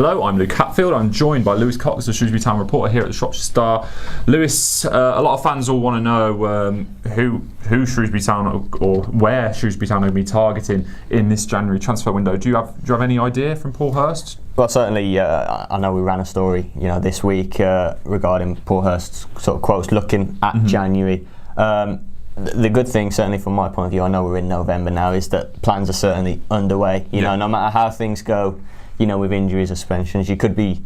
Hello, I'm Luke Hatfield. I'm joined by Lewis Cox, the Shrewsbury Town reporter here at the Shropshire Star. Lewis, a lot of fans all want to know who Shrewsbury Town or where Shrewsbury Town are going to be targeting in this January transfer window. Do you have any idea from Paul Hurst? Well, certainly, I know we ran a story, this week regarding Paul Hurst's sort of quotes looking at January. The good thing, certainly from my point of view, I know we're in November now, is that plans are certainly underway. No matter how things go, with injuries or suspensions, you could be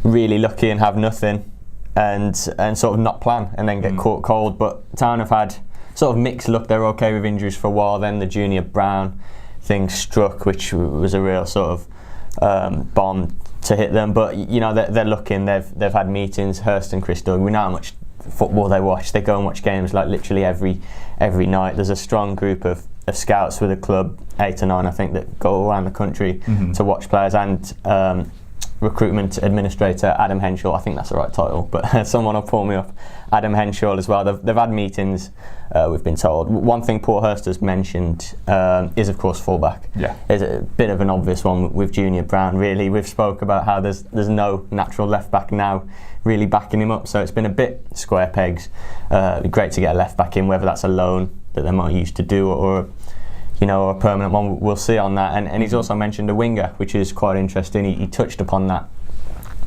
really lucky and have nothing, and sort of not plan and then get caught cold. But Town have had sort of mixed luck. They're okay with injuries for a while. Then the Junior Brown thing struck, which was a real sort of bomb to hit them. But they're looking. They've had meetings. Hurst and Chris Doug. We know how much football they watch. They go and watch games like literally every night. There's a strong group of scouts with the club, 8 or 9 I think, that go around the country to watch players, and recruitment administrator Adam Henshaw, I think that's the right title, but someone will pull me up, Adam Henshaw as well. They've had meetings, we've been told. One thing Paul Hurst has mentioned is of course fullback. There's a bit of an obvious one with Junior Brown, really. We've spoke about how there's no natural left back now really backing him up, so it's been a bit square pegs. It'd be great to get a left back in, whether that's a loan that they might used to do or a permanent one. We'll see on that. And he's also mentioned a winger, which is quite interesting. He touched upon that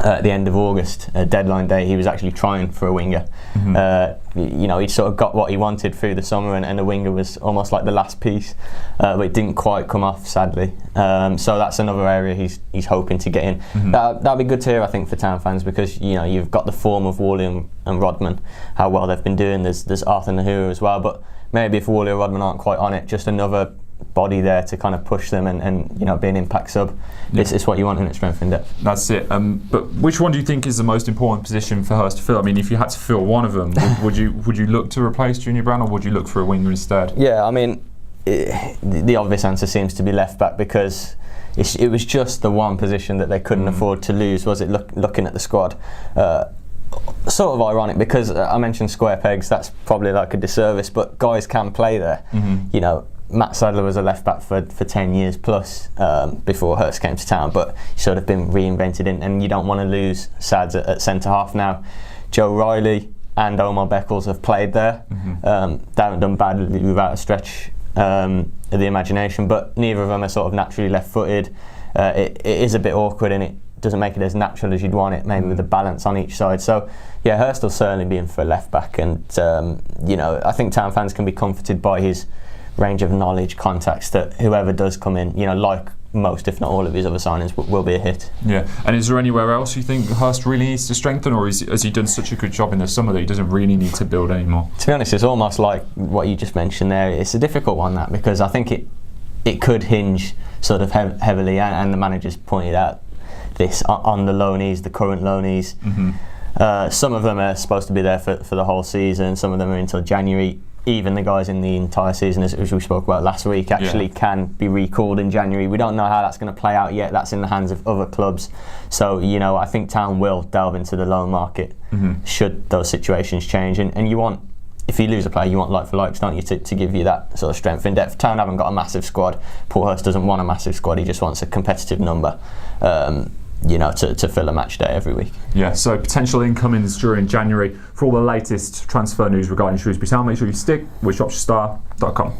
at the end of August, deadline day. He was actually trying for a winger. He'd sort of got what he wanted through the summer, and a winger was almost like the last piece, but it didn't quite come off, sadly. So that's another area he's hoping to get in. That'll be good to hear, I think, for Town fans, because you've got the form of Woolley and Rodman, how well they've been doing. There's Arthur Nahuru as well, but maybe if Woolley or Rodman aren't quite on it, just another body there to kind of push them and be an impact sub. It's what you want in its strength in depth. That's it. But which one do you think is the most important position for Hurst to fill? I mean, if you had to fill one of them, would you look to replace Junior Brown, or would you look for a winger instead? Yeah, I mean, the obvious answer seems to be left back, because it was just the one position that they couldn't afford to lose, was it? Looking at the squad. Sort of ironic, because I mentioned square pegs, that's probably like a disservice, but guys can play there. Matt Sadler was a left back for 10 years plus before Hurst came to Town, but he's sort of been reinvented, and you don't want to lose Sads at centre half now. Joe Riley and Omar Beckles have played there. They haven't done badly without a stretch of the imagination, but neither of them are sort of naturally left-footed. It is a bit awkward, and it doesn't make it as natural as you'd want it, maybe with the balance on each side. So yeah, Hurst will certainly be in for a left back, and I think Town fans can be comforted by his range of knowledge, contacts, that whoever does come in, like most if not all of his other signings, will be a hit. Yeah, and is there anywhere else you think Hurst really needs to strengthen, or has he done such a good job in the summer that he doesn't really need to build anymore? To be honest, it's almost like what you just mentioned there. It's a difficult one, that, because I think it could hinge sort of heavily, and the manager's pointed out this, on the loanees, the current loanees. Some of them are supposed to be there for the whole season, some of them are until January. Even the guys in the entire season, as we spoke about last week, actually can be recalled in January. We don't know how that's going to play out yet. That's in the hands of other clubs. So, I think Town will delve into the loan market should those situations change. And you want, if you lose a player, you want like for likes, don't you, to give you that sort of strength in depth. Town haven't got a massive squad. Paul Hurst doesn't want a massive squad. He just wants a competitive number. To fill a match day every week. Yeah, so potential incomings during January. For all the latest transfer news regarding Shrewsbury Town, make sure you stick with shropshirestar.com.